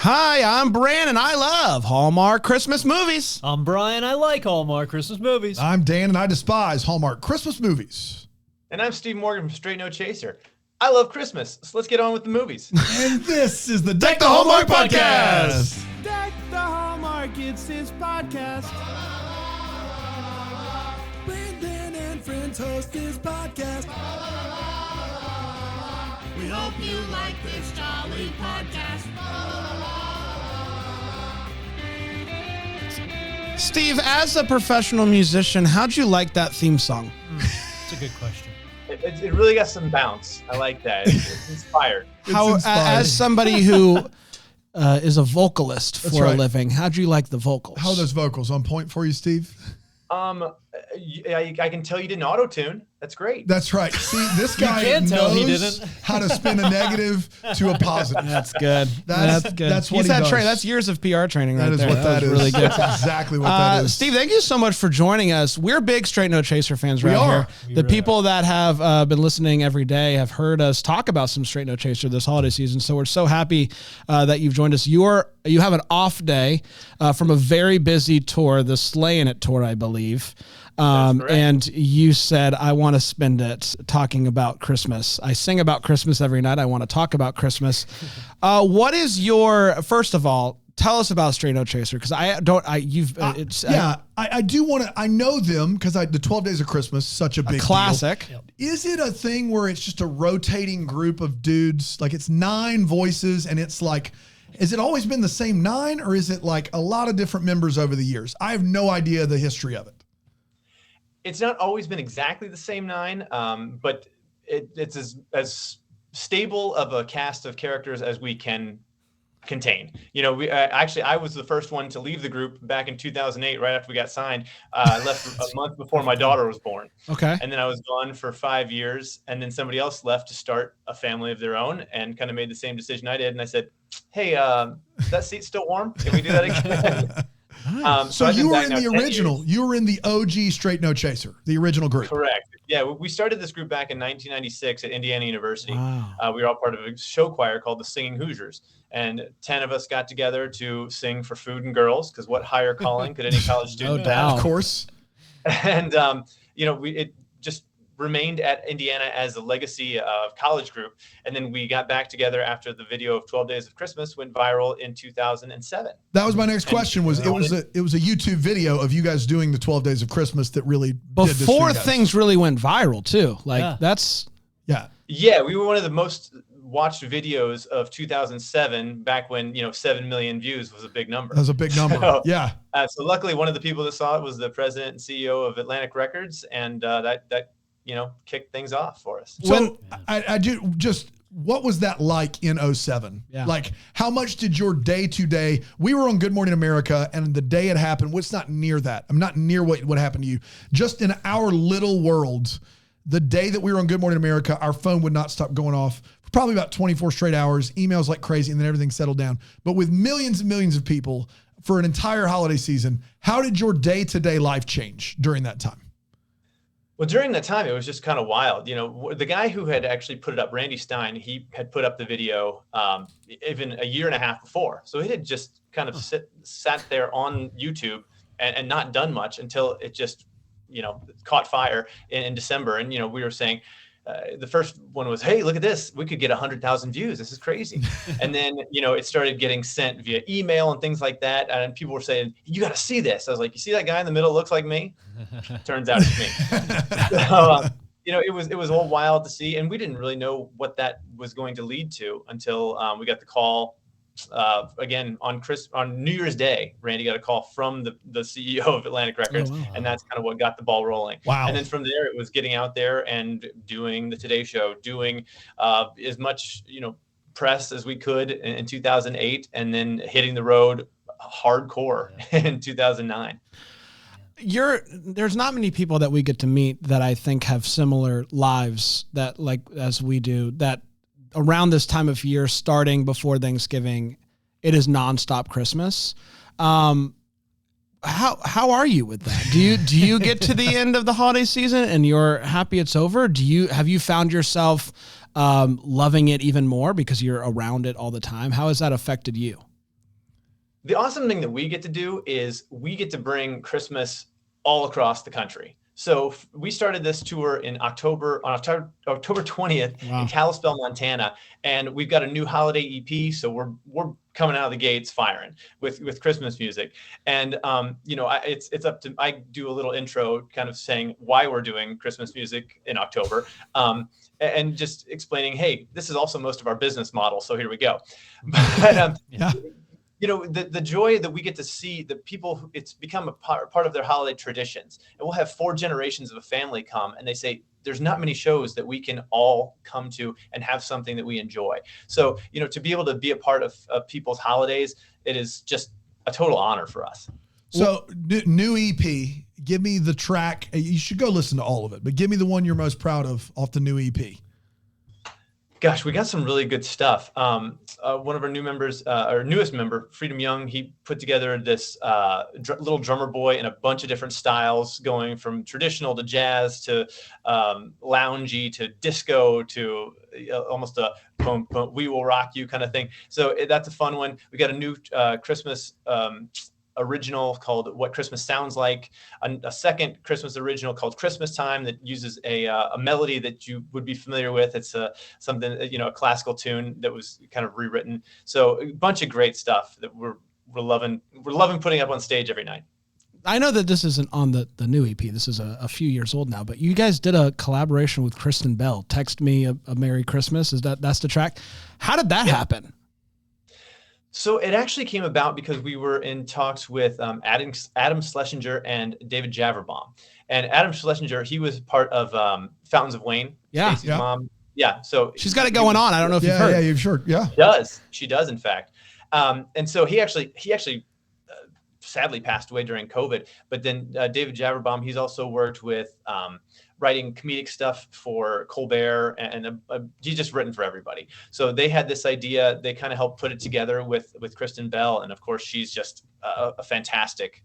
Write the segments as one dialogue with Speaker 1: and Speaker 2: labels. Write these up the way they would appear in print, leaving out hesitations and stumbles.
Speaker 1: Hi, I'm Brandon. I love Hallmark Christmas movies.
Speaker 2: I'm Brian. I like Hallmark Christmas movies.
Speaker 3: I'm Dan, and I despise Hallmark Christmas movies.
Speaker 4: And I'm Steve Morgan from Straight No Chaser. I love Christmas, so let's get on with the movies.
Speaker 3: And this is the
Speaker 1: Deck the Hallmark Podcast.
Speaker 5: Deck the Hallmark, it's his podcast. Brandon and friends host his podcast. We hope you like this jolly podcast.
Speaker 1: Steve, as a professional musician, how'd you like that theme song?
Speaker 2: It's a good question.
Speaker 4: It really got some bounce. I like that. It's inspired.
Speaker 1: As somebody who is a vocalist
Speaker 3: That's
Speaker 1: for a
Speaker 3: right.
Speaker 1: living, how'd you like the vocals?
Speaker 3: How are those vocals on point for you, Steve?
Speaker 4: I can tell you didn't auto-tune. That's great.
Speaker 3: That's right. See, this guy
Speaker 2: can't tell he
Speaker 3: knows
Speaker 2: didn't.
Speaker 3: how to spin a negative to a positive.
Speaker 1: That's good.
Speaker 3: That's
Speaker 1: good.
Speaker 3: that's what
Speaker 1: He's
Speaker 3: he
Speaker 1: had
Speaker 3: does.
Speaker 1: That's years of PR training right
Speaker 3: That is
Speaker 1: there.
Speaker 3: what that
Speaker 1: was
Speaker 3: is.
Speaker 1: really good.
Speaker 3: That's exactly what that is.
Speaker 1: Steve, thank you so much for joining us. We're big Straight No Chaser fans
Speaker 3: We
Speaker 1: right
Speaker 3: are.
Speaker 1: here. The people that have been listening every day have heard us talk about some Straight No Chaser this holiday season. So we're so happy that you've joined us. You have an off day from a very busy tour, the Slayin' It tour, I believe. And you said, I want to spend it talking about Christmas. I sing about Christmas every night. I want to talk about Christmas. What is first of all, tell us about Straight No Chaser. Cause I do want to, I know them because the 12 Days of Christmas, such a big classic.
Speaker 3: deal. Is it a thing where it's just a rotating group of dudes? Like it's 9 voices and it's like, has it always been the same 9 or is it like a lot of different members over the years? I have no idea the history of it.
Speaker 4: It's not always been exactly the same 9, but it's as stable of a cast of characters as we can contain. You know, I was the first one to leave the group back in 2008, right after we got signed. I left a month before my daughter was born.
Speaker 1: Okay.
Speaker 4: And then I was gone for 5 years, and then somebody else left to start a family of their own and kind of made the same decision I did. And I said, hey, that seat's still warm? Can we do that again?
Speaker 3: So you were in the
Speaker 4: 10
Speaker 3: original,
Speaker 4: years.
Speaker 3: you were in the OG Straight No Chaser, the original group.
Speaker 4: Correct. Yeah, we started this group back in 1996 at Indiana University.
Speaker 1: Wow.
Speaker 4: We were all part of a show choir called the Singing Hoosiers, and 10 of us got together to sing for food and girls, because what higher calling could any college student
Speaker 1: No doubt.
Speaker 4: have?
Speaker 3: Of course.
Speaker 4: And it just remained at Indiana as a legacy of college group. And then we got back together after the video of 12 Days of Christmas went viral in 2007.
Speaker 3: That was my next question. It was a YouTube video of you guys doing the 12 Days of Christmas that really did this for
Speaker 1: Before
Speaker 3: you guys.
Speaker 1: things really went viral too. Like
Speaker 2: Yeah.
Speaker 1: that's
Speaker 4: Yeah, we were one of the most watched videos of 2007, back when 7 million views was a big number.
Speaker 3: That was a big number.
Speaker 4: So,
Speaker 3: Yeah.
Speaker 4: So luckily, one of the people that saw it was the president and CEO of Atlantic Records, and that kicked things off for us.
Speaker 3: So I do just, what was that like in 07?
Speaker 1: Yeah.
Speaker 3: Like how much did your day-to-day, we were on Good Morning America and the day it happened, what's not near that? I'm not near what happened to you. Just in our little world, the day that we were on Good Morning America, our phone would not stop going off for probably about 24 straight hours, emails like crazy, and then everything settled down. But with millions and millions of people for an entire holiday season, how did your day-to-day life change during that time?
Speaker 4: Well, during that time, it was just kind of wild. The guy who had actually put it up, Randy Stein, he had put up the video even a year and a half before. So he had just kind of sat there on YouTube and not done much until it just, caught fire in December. And, we were saying, the first one was, hey, look at this. We could get 100,000 views. This is crazy. And then, it started getting sent via email and things like that. And people were saying, you got to see this. I was like, you see that guy in the middle looks like me? Turns out it's me. So, it was all wild to see. And we didn't really know what that was going to lead to until we got the call again on New Year's Day. Randy got a call from the CEO of Atlantic Records, and that's kind of what got the ball rolling.
Speaker 3: Wow.
Speaker 4: And then from there, it was getting out there and doing the Today Show, doing as much press as we could in 2008, and then hitting the road hardcore in 2009.
Speaker 1: There's not many people that we get to meet that I think have similar lives as we do, that around this time of year, starting before Thanksgiving, it is nonstop Christmas. How are you with that? Do you get to the end of the holiday season and you're happy it's over? Have you found yourself loving it even more because you're around it all the time? How has that affected you?
Speaker 4: The awesome thing that we get to do is we get to bring Christmas all across the country. So we started this tour on October 20th in Kalispell, Montana, and we've got a new holiday EP. So we're coming out of the gates firing with Christmas music. And it's up to, I do a little intro kind of saying why we're doing Christmas music in October, and just explaining, hey, this is also most of our business model. So here we go. But the joy that we get to see the people, it's become a part of their holiday traditions. And we'll have 4 generations of a family come, and they say, there's not many shows that we can all come to and have something that we enjoy. So, to be able to be a part of people's holidays, it is just a total honor for us.
Speaker 3: So new EP, give me the track. You should go listen to all of it, but give me the one you're most proud of off the new EP.
Speaker 4: Gosh, we got some really good stuff. One of our new members, our newest member, Freedom Young, he put together this little drummer boy in a bunch of different styles, going from traditional to jazz to loungy to disco to almost a boom, boom, we will rock you kind of thing. So that's a fun one. We got a new Christmas original called What Christmas Sounds Like, a second Christmas original called Christmas Time that uses a melody that you would be familiar with. It's something, a classical tune that was kind of rewritten. So a bunch of great stuff that we're loving putting up on stage every night.
Speaker 1: I know that this isn't on the new EP. This is a few years old now, but you guys did a collaboration with Kristen Bell. Text Me a Merry Christmas. That's the track? How did that happen?
Speaker 4: So it actually came about because we were in talks with Adam Schlesinger and David Javerbaum. And Adam Schlesinger, he was part of Fountains of Wayne, Stacey's mom. Yeah, so
Speaker 1: she's got it going on. I don't know if you've heard.
Speaker 3: Yeah, you've sure. Yeah,
Speaker 4: she does in fact. And so he actually sadly passed away during COVID. But then David Javerbaum, he's also worked with writing comedic stuff for Colbert, and he's just written for everybody. So they had this idea. They kind of helped put it together with Kristen Bell, and of course she's just a fantastic,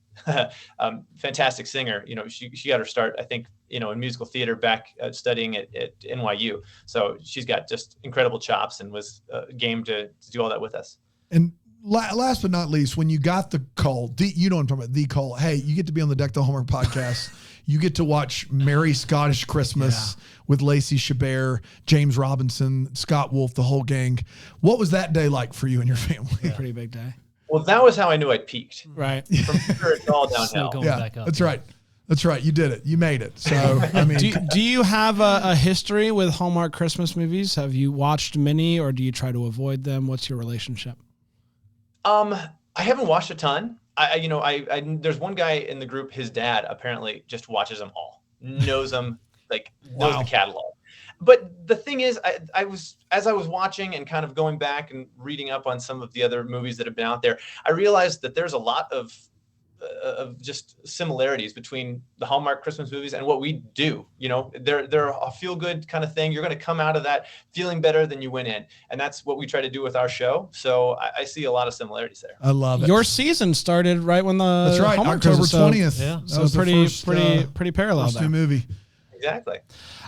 Speaker 4: fantastic singer. She got her start, I think, in musical theater back studying at NYU. So she's got just incredible chops and was game to do all that with us.
Speaker 3: And last but not least, when you got the call, you know what I'm talking about, the call, hey, you get to be on the Deck the Hallmark podcast. You get to watch Merry Scottish Christmas with Lacey Chabert, James Robinson, Scott Wolf, the whole gang. What was that day like for you and your family?
Speaker 1: Pretty big day.
Speaker 4: Well, that was how I knew I'd peaked.
Speaker 1: Right.
Speaker 4: From here, it's all downhill.
Speaker 2: Back up.
Speaker 3: That's right. That's right. You did it. You made it. So, I mean,
Speaker 1: do you have a history with Hallmark Christmas movies? Have you watched many, or do you try to avoid them? What's your relationship?
Speaker 4: I haven't watched a ton. I there's one guy in the group, his dad apparently just watches them all, knows them, knows the catalog. But the thing is, as I was watching and kind of going back and reading up on some of the other movies that have been out there, I realized that there's a lot of just similarities between the Hallmark Christmas movies and what we do. They're a feel good kind of thing. You're going to come out of that feeling better than you went in. And that's what we try to do with our show. So I see a lot of similarities there.
Speaker 3: I love it.
Speaker 1: Your season started right when the
Speaker 3: That's right,
Speaker 1: Hallmark
Speaker 3: October
Speaker 1: Christmas,
Speaker 3: 20th.
Speaker 2: Yeah.
Speaker 1: So pretty parallel
Speaker 3: First
Speaker 1: there.
Speaker 3: new movie.
Speaker 4: Exactly.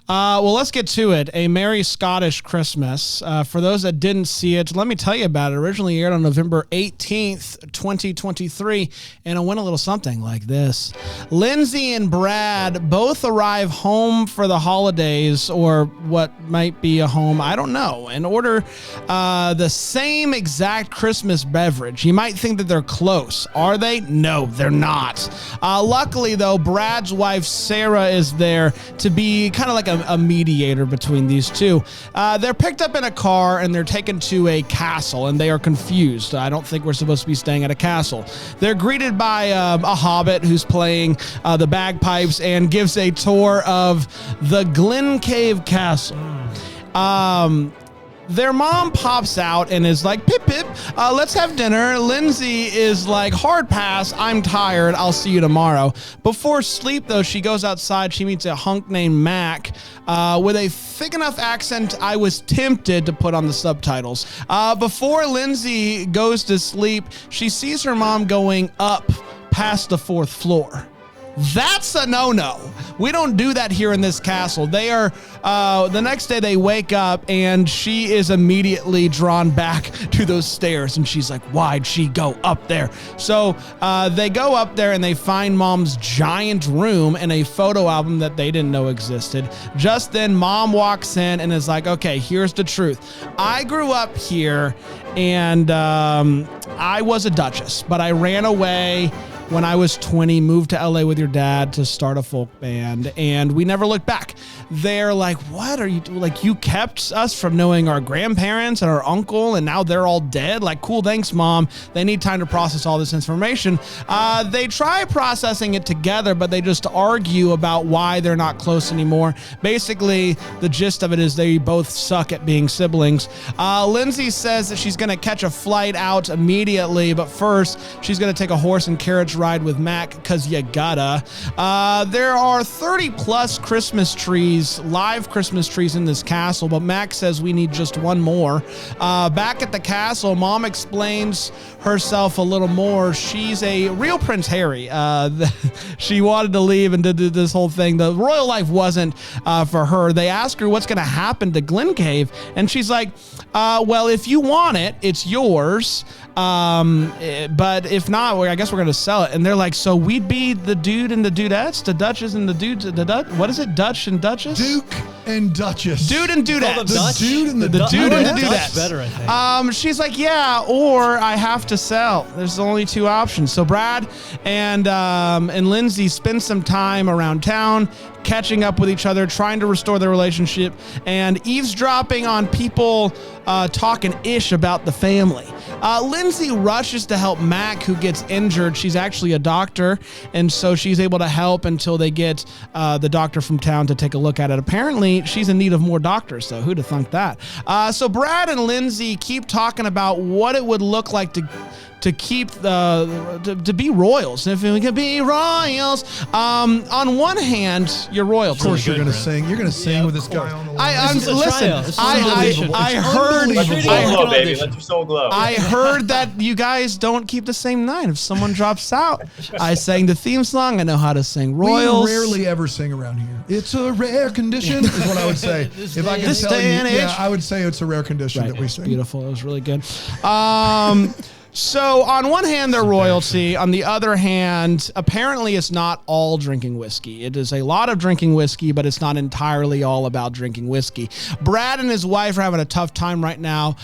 Speaker 1: Well, let's get to it. A Merry Scottish Christmas. For those that didn't see it, let me tell you about it. Originally aired on November 18th, 2023, and it went a little something like this. Lindsay and Brad both arrive home for the holidays, or what might be a home, I don't know, and order the same exact Christmas beverage. You might think that they're close. Are they? No, they're not. Luckily, though, Brad's wife, Sarah, is there to be kind of like a mediator between these two. They're picked up in a car and they're taken to a castle, and they are confused. I don't think we're supposed to be staying at a castle. They're greeted by a hobbit who's playing the bagpipes and gives a tour of the Glen Cave Castle. Their mom pops out and is like, Pip, Pip, let's have dinner. Lindsay is like, hard pass. I'm tired. I'll see you tomorrow. Before sleep, though, she goes outside. She meets a hunk named Mac with a thick enough accent I was tempted to put on the subtitles. Before Lindsay goes to sleep, she sees her mom going up past the 4th floor. That's a no-no. We don't do that here in this castle. They are, the next day they wake up and she is immediately drawn back to those stairs. And she's like, why'd she go up there? So they go up there and they find Mom's giant room and a photo album that they didn't know existed. Just then Mom walks in and is like, okay, here's the truth. I grew up here and I was a duchess, but I ran away when I was 20, moved to LA with your dad to start a folk band, and we never looked back. They're like, what are you doing? Like, you kept us from knowing our grandparents and our uncle, and now they're all dead? Like, cool, thanks, Mom. They need time to process all this information. They try processing it together, but they just argue about why they're not close anymore. Basically, the gist of it is they both suck at being siblings. Lindsay says that she's going to catch a flight out immediately, but first, she's going to take a horse and carriage ride with Mac, because you gotta. There are 30 plus Christmas trees, live Christmas trees in this castle, but Mac says we need just one more. Back at the castle, Mom explains herself a little more. She's a real Prince Harry. She wanted to leave and did this whole thing. The royal life wasn't for her. They ask her what's going to happen to Glen Cave, and she's like, well, if you want it, it's yours. But if not, I guess we're going to sell it. And they're like, so we'd be the dude and the dudettes, the duchess and the dude, what is it? Dutch and duchess?
Speaker 3: Duke and Duchess.
Speaker 1: Dude and dudettes.
Speaker 3: The dude and the
Speaker 1: dude and the
Speaker 3: dudettes.
Speaker 1: dudettes.
Speaker 2: Better, I think.
Speaker 1: She's like, yeah, or I have to sell. There's only two options. So Brad and Lindsay spend some time around town, catching up with each other, trying to restore their relationship, and eavesdropping on people talking ish about the family. Lindsay rushes to help Mac, who gets injured. She's actually a doctor, and so she's able to help until they get the doctor from town to take a look at it. Apparently, she's in need of more doctors, so who'd have thunk that? So Brad and Lindsay keep talking about what it would look like to keep to be royals. If we could be royals, on one hand, you're royalty.
Speaker 3: Of course, you're going to sing. You're going to sing with this guy on the line.
Speaker 1: Listen. I heard.
Speaker 4: Let your soul glow, baby. Let your soul glow.
Speaker 1: I heard that you guys don't keep the same night. If someone drops out, I sang the theme song. I know how to sing royals.
Speaker 3: We rarely ever sing around here. It's a rare condition, is what I would say. If I can tell you, yeah, I would say it's a rare condition that we sing.
Speaker 1: Beautiful. It was really good. So on one hand, they're royalty. On the other hand, apparently it's not all drinking whiskey. It is a lot of drinking whiskey, but it's not entirely all about drinking whiskey. Brad and his wife are having a tough time right now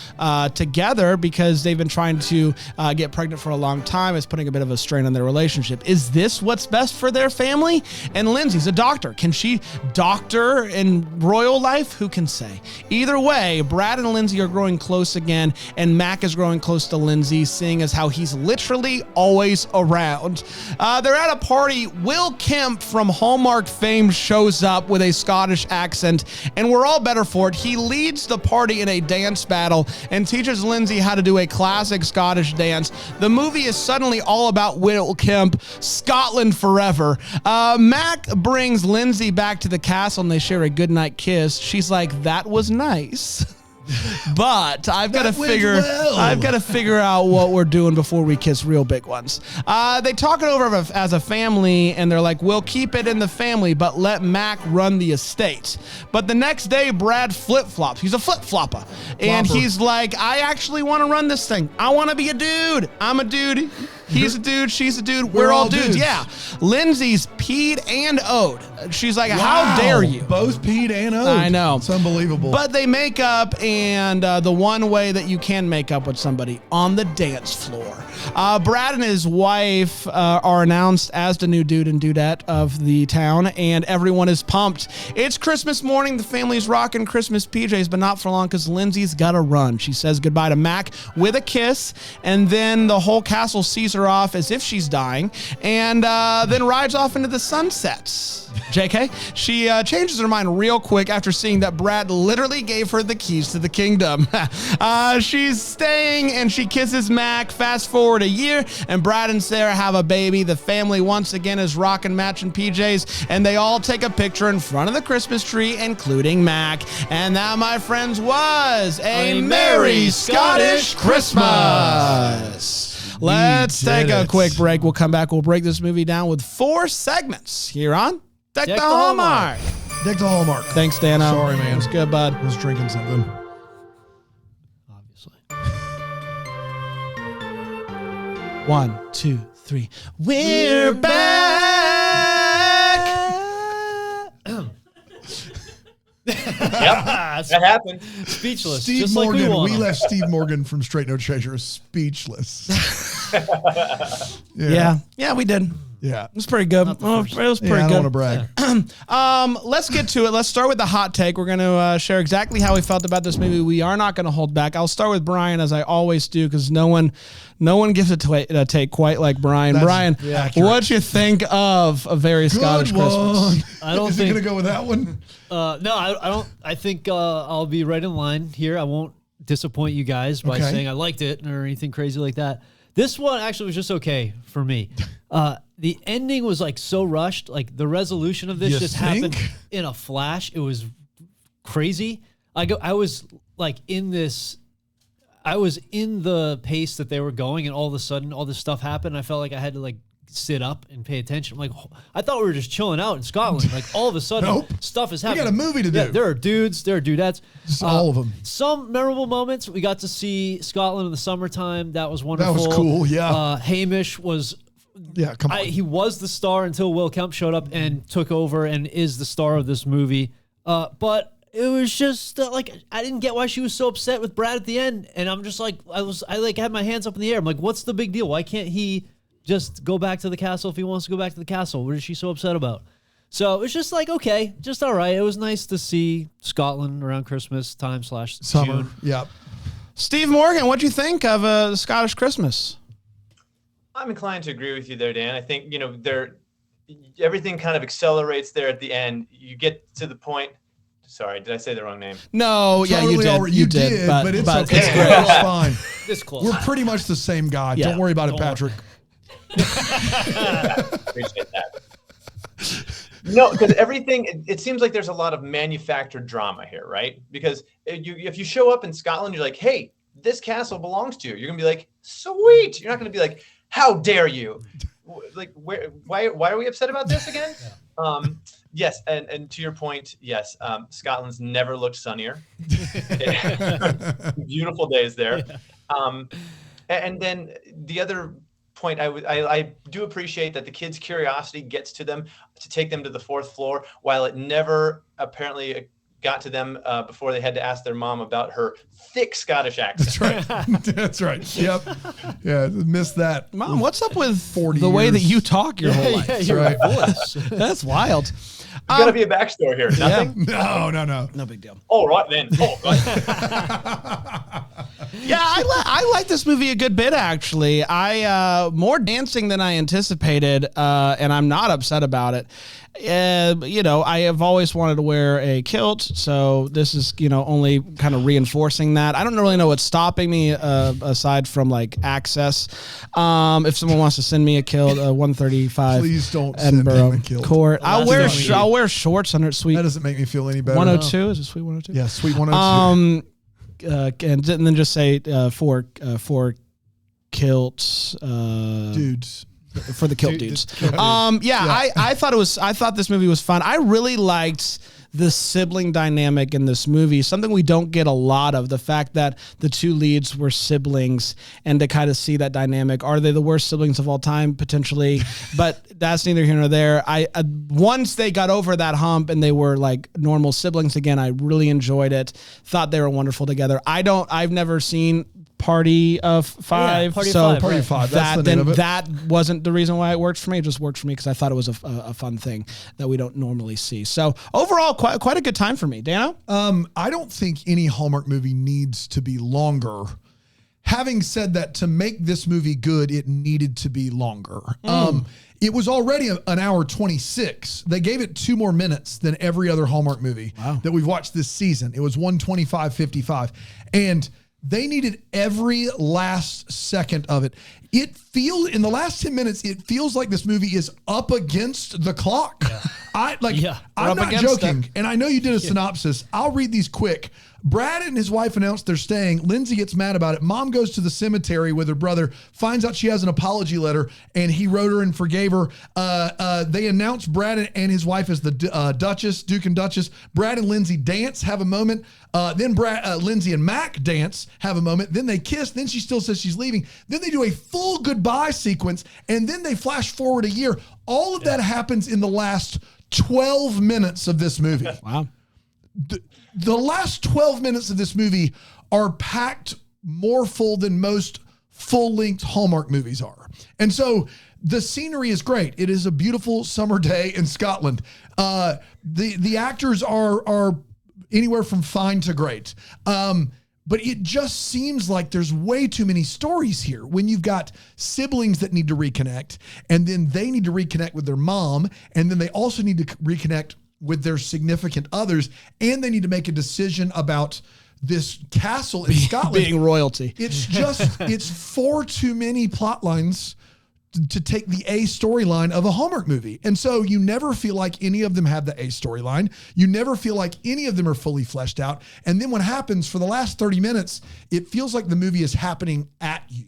Speaker 1: together because they've been trying to get pregnant for a long time. It's putting a bit of a strain on their relationship. Is this what's best for their family? And Lindsay's a doctor. Can she doctor in royal life? Who can say? Either way, Brad and Lindsay are growing close again, and Mac is growing close to Lindsay, seeing as how he's literally always around. They're at a party. Will Kemp from Hallmark fame shows up with a Scottish accent, and we're all better for it. He leads the party in a dance battle and teaches Lindsay how to do a classic Scottish dance. The movie is suddenly all about Will Kemp, Scotland forever. Mac brings Lindsay back to the castle and they share a goodnight kiss. She's like, that was nice. But I've got to figure out what we're doing before we kiss real big ones. They talk it over as a family, and they're like, we'll keep it in the family, but let Mac run the estate. But the next day, Brad flip-flops. He's a flip-flopper. And he's like, I actually want to run this thing. I want to be a dude. I'm a dude. He's a dude. She's a dude. We're all dudes. Yeah. Lindsay's peed and owed. She's like, how dare you?
Speaker 3: Both peed and owed.
Speaker 1: I know.
Speaker 3: It's unbelievable.
Speaker 1: But they make up, and the one way that you can make up with somebody, on the dance floor. Brad and his wife are announced as the new dude and dudette of the town, and everyone is pumped. It's Christmas morning. The family's rocking Christmas PJs, but not for long because Lindsay's got to run. She says goodbye to Mac with a kiss, and then the whole castle sees her off as if she's dying, and then rides off into the sunsets. JK, she changes her mind real quick after seeing that Brad literally gave her the keys to the kingdom. She's staying, and she kisses Mac. Fast forward a year, and Brad and Sarah have a baby. The family once again is rocking matching PJs, and they all take a picture in front of the Christmas tree, including Mac. And that, my friends, was a Merry Scottish Christmas. Let's take a
Speaker 3: it.
Speaker 1: quick break. We'll come back. We'll break this movie down with 4 segments here on Deck the Hallmark.
Speaker 3: Deck the Hallmark.
Speaker 1: Thanks, Dano.
Speaker 3: Sorry, man.
Speaker 1: It's good, bud.
Speaker 3: I was drinking something.
Speaker 2: Obviously.
Speaker 1: 1, 2, 3. We're back.
Speaker 4: Yep, that happened.
Speaker 2: Speechless.
Speaker 3: Steve
Speaker 2: just
Speaker 3: Morgan.
Speaker 2: like we want
Speaker 3: We
Speaker 2: him.
Speaker 3: left Steve Morgan from Straight No Chaser speechless.
Speaker 1: Yeah, we did.
Speaker 3: Yeah.
Speaker 1: It was pretty good. It was pretty
Speaker 3: I don't want to
Speaker 1: good.
Speaker 3: brag.
Speaker 1: Let's get to it. Let's start with the hot take. We're going to share exactly how we felt about this movie. We are not going to hold back. I'll start with Brian, as I always do, because no one gives a take quite like Brian.
Speaker 3: That's
Speaker 1: Brian,
Speaker 3: accurate.
Speaker 1: what'd you think of A Very Scottish
Speaker 3: Good one.
Speaker 1: Christmas?
Speaker 2: I don't
Speaker 3: Is he
Speaker 2: think-
Speaker 3: going to go with that one?
Speaker 2: No, I don't. I think I'll be right in line here. I won't disappoint you guys by
Speaker 3: Okay.
Speaker 2: saying I liked it or anything crazy like that. This one actually was just okay for me. The ending was like so rushed. Like the resolution of this
Speaker 3: You
Speaker 2: just
Speaker 3: think?
Speaker 2: happened in a flash. It was crazy. I was like I was in the pace that they were going, and all of a sudden, all this stuff happened. I felt like I had to like sit up and pay attention. I'm like, I thought we were just chilling out in Scotland. Like all of a sudden,
Speaker 3: Nope.
Speaker 2: stuff is
Speaker 3: We
Speaker 2: happening.
Speaker 3: got a movie to
Speaker 2: Yeah,
Speaker 3: do.
Speaker 2: there are dudes, there are dudettes.
Speaker 3: Just all of them.
Speaker 2: Some memorable moments. We got to see Scotland in the summertime. That was wonderful.
Speaker 3: was cool, yeah.
Speaker 2: Hamish was.
Speaker 3: Yeah, come on.
Speaker 2: He was the star until Will Kemp showed up and took over and is the star of this movie. But it was just like I didn't get why she was so upset with Brad at the end, and I'm just like I had my hands up in the air. I'm like, what's the big deal? Why can't he just go back to the castle if he wants to go back to the castle? What is she so upset about? So it was just like okay, just all right. It was nice to see Scotland around Christmas time /
Speaker 3: Summer.
Speaker 2: June.
Speaker 3: Yeah.
Speaker 1: Steve Morgan, what'd you think of The Scottish Christmas?
Speaker 4: I'm inclined to agree with you there, Dan. I think, everything kind of accelerates there at the end. You get to the point. Sorry, did I say the wrong name?
Speaker 1: No, yeah,
Speaker 3: Totally
Speaker 1: you did.
Speaker 3: all right. You did, but it's okay.
Speaker 1: It's great.
Speaker 3: It's fine.
Speaker 2: This close.
Speaker 3: We're pretty much the same guy.
Speaker 1: Yeah.
Speaker 3: Don't worry about it,
Speaker 2: Don't
Speaker 3: Patrick.
Speaker 4: Appreciate that. No, because everything, it seems like there's a lot of manufactured drama here, right? Because if you show up in Scotland, you're like, hey, this castle belongs to you. You're going to be like, sweet. You're not going to be like, how dare you? Like, why are we upset about this again? Yes, and to your point, yes, Scotland's never looked sunnier. Beautiful days there. And then the other point, I do appreciate that the kids' curiosity gets to them to take them to the 4th floor, while it never apparently got to them before they had to ask their mom about her thick Scottish accent.
Speaker 3: That's right. That's right. Yep. Yeah, missed that.
Speaker 1: Mom, what's up with
Speaker 3: 40
Speaker 1: the way that
Speaker 3: years.
Speaker 1: you talk your whole life?
Speaker 2: Yeah, your
Speaker 3: right.
Speaker 2: voice.
Speaker 1: That's wild.
Speaker 4: There's got to be a backstory here. Nothing?
Speaker 3: No.
Speaker 1: No big deal.
Speaker 4: Oh, right then. Oh, right.
Speaker 1: Yeah, I like this movie a good bit, actually. More dancing than I anticipated, and I'm not upset about it. I have always wanted to wear a kilt, so this is, only kind of reinforcing that. I don't really know what's stopping me, aside from like access. If someone wants to send me a kilt, 135
Speaker 3: Please don't send
Speaker 1: Edinburgh
Speaker 3: him a kilt.
Speaker 1: Court. I'll wear
Speaker 2: That's not
Speaker 1: I'll wear shorts under it. Sweet
Speaker 3: That doesn't make me feel any better.
Speaker 1: 102. Is it sweet 102?
Speaker 3: Yeah, sweet 102.
Speaker 1: And then just say four kilts,
Speaker 3: Dudes.
Speaker 1: for the kilt
Speaker 3: Dude,
Speaker 1: dudes.
Speaker 3: the kilt dudes.
Speaker 1: I thought this movie was fun. I really liked the sibling dynamic in this movie, something we don't get a lot of, the fact that the 2 leads were siblings, and to kind of see that dynamic. Are they the worst siblings of all time? Potentially, but that's neither here nor there. Once they got over that hump and they were like normal siblings again, I really enjoyed it. Thought they were wonderful together. I've never seen Party of 5.
Speaker 2: Party of
Speaker 1: so
Speaker 2: Five,
Speaker 3: Party of 5. That's the name of it.
Speaker 1: that wasn't the reason why it worked for me. It just worked for me because I thought it was a fun thing that we don't normally see. So overall, quite a good time for me. Dano?
Speaker 3: I don't think any Hallmark movie needs to be longer. Having said that, to make this movie good, it needed to be longer. It was already an hour 26. They gave it 2 more minutes than every other Hallmark movie that we've watched this season. It was 125:55. And they needed every last second of it. In the last 10 minutes, it feels like this movie is up against the clock. I'm
Speaker 1: We're
Speaker 3: not
Speaker 1: up against
Speaker 3: joking.
Speaker 1: it.
Speaker 3: And I know you did a synopsis. I'll read these quick. Brad and his wife announce they're staying. Lindsay gets mad about it. Mom goes to the cemetery with her brother, finds out she has an apology letter, and he wrote her and forgave her. They announce Brad and his wife as the Duke and Duchess. Brad and Lindsay dance, have a moment. Then Lindsay and Mac dance, have a moment. Then they kiss. Then she still says she's leaving. Then they do a full goodbye sequence, and then they flash forward a year. All of that happens in the last 12 minutes of this movie.
Speaker 1: Wow.
Speaker 3: The last 12 minutes of this movie are packed more full than most full-length Hallmark movies are. And so the scenery is great. It is a beautiful summer day in Scotland. The actors are anywhere from fine to great. But it just seems like there's way too many stories here when you've got siblings that need to reconnect, and then they need to reconnect with their mom, and then they also need to reconnect with their significant others, and they need to make a decision about this castle in Scotland.
Speaker 1: Being royalty.
Speaker 3: It's just, it's far too many plot lines to take the A storyline of a Hallmark movie. And so you never feel like any of them have the A storyline. You never feel like any of them are fully fleshed out. And then what happens for the last 30 minutes, it feels like the movie is happening at you.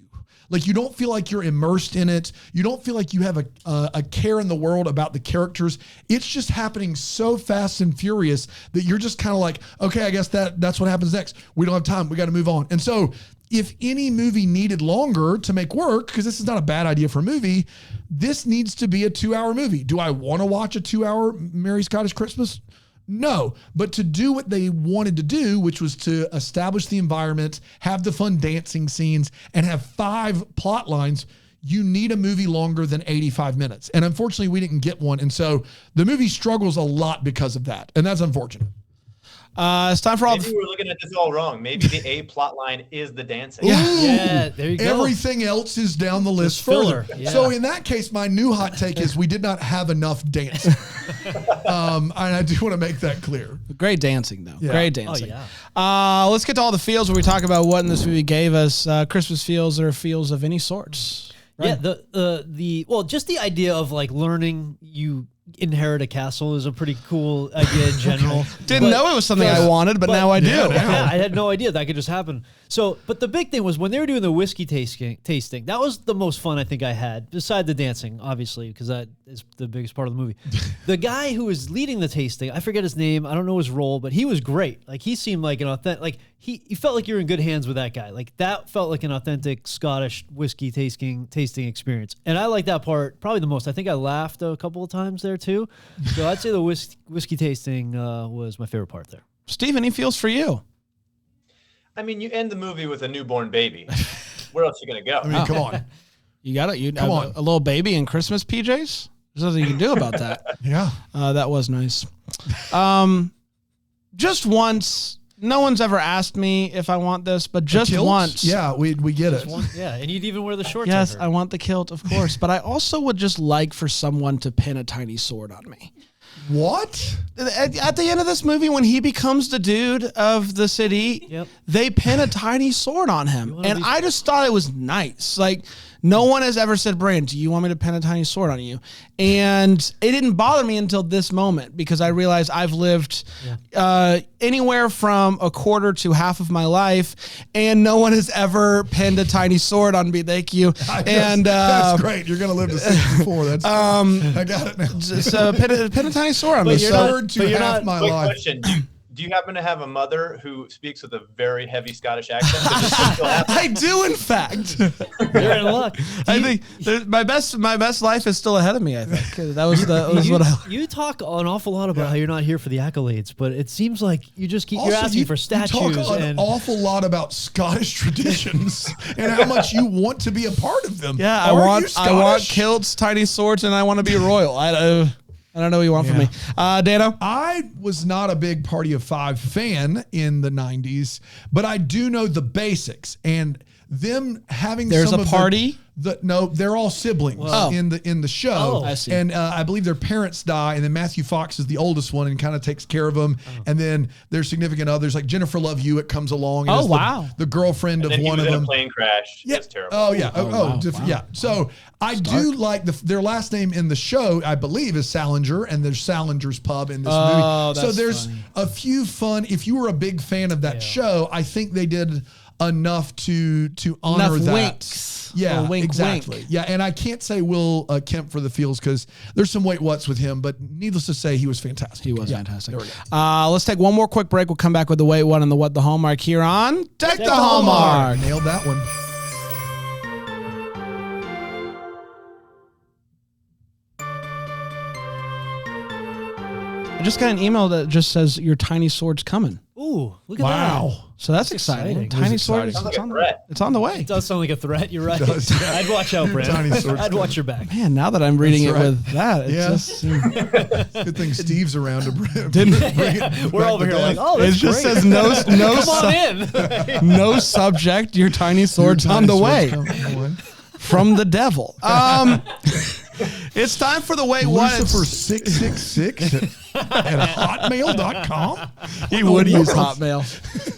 Speaker 3: Like you don't feel like you're immersed in it. You don't feel like you have a care in the world about the characters. It's just happening so fast and furious that you're just kind of like, okay, I guess that's what happens next. We don't have time. We got to move on. And so if any movie needed longer to make work, because this is not a bad idea for a movie, this needs to be a 2-hour movie. Do I want to watch a 2-hour Merry Scottish Christmas? No, but to do what they wanted to do, which was to establish the environment, have the fun dancing scenes, and have 5 plot lines, you need a movie longer than 85 minutes. And unfortunately, we didn't get one. And so the movie struggles a lot because of that. And that's unfortunate.
Speaker 1: It's time for all.
Speaker 4: Maybe we're looking at this all wrong. Maybe the A plot line is the dancing.
Speaker 2: Yeah, there you go.
Speaker 3: Everything else is down the list
Speaker 2: Just filler.
Speaker 3: further.
Speaker 2: Yeah.
Speaker 3: So in that case, my new hot take is we did not have enough dancing. And I do want to make that clear.
Speaker 1: Great dancing, though.
Speaker 3: Yeah.
Speaker 1: Great dancing.
Speaker 2: yeah.
Speaker 1: Let's get to all the feels where we talk about what in this movie gave us Christmas feels or feels of any sorts. Right?
Speaker 2: Yeah, well, just the idea of like learning you inherit a castle is a pretty cool idea in general.
Speaker 1: Didn't know it was something I wanted, but now I do.
Speaker 2: Yeah, I had no idea that could just happen. So, but the big thing was when they were doing the whiskey tasting, that was the most fun I think I had, beside the dancing, obviously, because that is the biggest part of the movie. The guy who was leading the tasting, I forget his name, I don't know his role, but he was great. Like he seemed like an authentic, like you felt like you were in good hands with that guy. Like that felt like an authentic Scottish whiskey tasting experience. And I like that part probably the most. I think I laughed a couple of times there too. So I'd say the whiskey tasting was my favorite part there.
Speaker 1: Steve, any feels for you?
Speaker 4: I mean, you end the movie with a newborn baby. Where else are you going to go?
Speaker 3: I mean, come on.
Speaker 1: You got it. You
Speaker 3: Come on.
Speaker 1: a little baby in Christmas PJs? There's nothing you can do about that.
Speaker 3: Yeah.
Speaker 1: That was nice. Just once. No one's ever asked me if I want this, but just
Speaker 3: Kilts?
Speaker 1: once.
Speaker 3: Yeah, we get it.
Speaker 2: Yeah, and you'd even wear the shorts.
Speaker 1: Yes,
Speaker 2: over it.
Speaker 1: I want the kilt, of course. But I also would just like for someone to pin a tiny sword on me.
Speaker 3: What?
Speaker 1: At the end of this movie, when he becomes the dude of the city,
Speaker 2: Yep.
Speaker 1: they pin a tiny sword on him. And I just thought it was nice. Like, no one has ever said, Brian, do you want me to pin a tiny sword on you? And it didn't bother me until this moment because I realized I've lived anywhere from a quarter to half of my life, and no one has ever pinned a tiny sword on me. Thank you. And
Speaker 3: that's great. You're going to live to 64. That's I got it now.
Speaker 1: so pin a tiny sword on me.
Speaker 3: You're
Speaker 1: So,
Speaker 3: third to half my
Speaker 4: Quick
Speaker 3: life.
Speaker 4: question. Do you happen to have a mother who speaks with a very heavy Scottish accent? Does this still happen?
Speaker 1: I do, in fact.
Speaker 2: You're in luck.
Speaker 1: I think my best life is still ahead of me. I think that was what I.
Speaker 2: You talk an awful lot about how you're not here for the accolades, but it seems like you just keep you're
Speaker 3: Also,
Speaker 2: asking for statues
Speaker 3: You talk an
Speaker 2: and
Speaker 3: awful lot about Scottish traditions and how much you want to be a part of them.
Speaker 1: Yeah,
Speaker 3: Are you
Speaker 1: I want
Speaker 3: Scottish?
Speaker 1: kilts, tiny swords, and I want to be royal. I don't know what you want from me. Dano?
Speaker 3: I was not a big Party of Five fan in the 90s, but I do know the basics. And them having
Speaker 1: There's
Speaker 3: some
Speaker 1: a
Speaker 3: of
Speaker 1: party?
Speaker 3: No, they're all siblings in the show.
Speaker 2: Oh.
Speaker 1: I see.
Speaker 3: And I believe their parents die, and then Matthew Fox is the oldest one and kind of takes care of them. And then there's significant others like Jennifer Love Hewitt comes along. And
Speaker 1: Oh,
Speaker 3: is
Speaker 1: wow.
Speaker 3: the girlfriend
Speaker 4: And
Speaker 3: of
Speaker 4: then he
Speaker 3: one
Speaker 4: was
Speaker 3: of
Speaker 4: in
Speaker 3: them.
Speaker 4: a plane crash.
Speaker 3: Yeah.
Speaker 4: It's terrible.
Speaker 3: Oh yeah.
Speaker 1: wow.
Speaker 3: Yeah. So I do like their last name in the show. I believe is Salinger, and there's Salinger's Pub in this movie. So
Speaker 1: that's
Speaker 3: there's
Speaker 1: funny.
Speaker 3: a few fun. If you were a big fan of that show, I think they did enough to honor
Speaker 1: Enough
Speaker 3: that.
Speaker 1: winks.
Speaker 3: Yeah,
Speaker 1: Little wink,
Speaker 3: exactly.
Speaker 1: wink.
Speaker 3: Yeah, and I can't say Will Kemp for the Fields because there's some wait what's with him, but needless to say, he was fantastic.
Speaker 1: He was fantastic.
Speaker 3: There we go.
Speaker 1: Let's take one more quick break. We'll come back with the Wait What and the What the Hallmark here on Take the Hallmark.
Speaker 3: Nailed that one.
Speaker 1: I just got an email that just says your tiny sword's coming.
Speaker 2: Ooh, look at that.
Speaker 3: Wow.
Speaker 1: So that's exciting.
Speaker 2: exciting.
Speaker 1: Tiny
Speaker 3: It's
Speaker 1: sword,
Speaker 3: exciting.
Speaker 1: it's
Speaker 4: Sounds
Speaker 1: on,
Speaker 4: like a threat.
Speaker 1: it's on the way.
Speaker 2: It does sound like a threat. You're right.
Speaker 3: does, yeah.
Speaker 2: I'd watch out, Brandon.
Speaker 3: Tiny sword's
Speaker 2: I'd watch your back.
Speaker 1: Man, now that I'm reading
Speaker 3: That's
Speaker 1: it
Speaker 3: right.
Speaker 1: with that, it
Speaker 3: Yeah.
Speaker 1: just
Speaker 3: Good thing Steve's around to bring
Speaker 2: We're over here like, oh,
Speaker 1: it
Speaker 2: that's
Speaker 1: just
Speaker 2: great.
Speaker 1: says no
Speaker 2: Come on in.
Speaker 1: no subject. Your tiny sword's on the way from the devil. It's time for the Wait What.
Speaker 3: Lucifer 666 at hotmail.com.
Speaker 1: He would use Hotmail.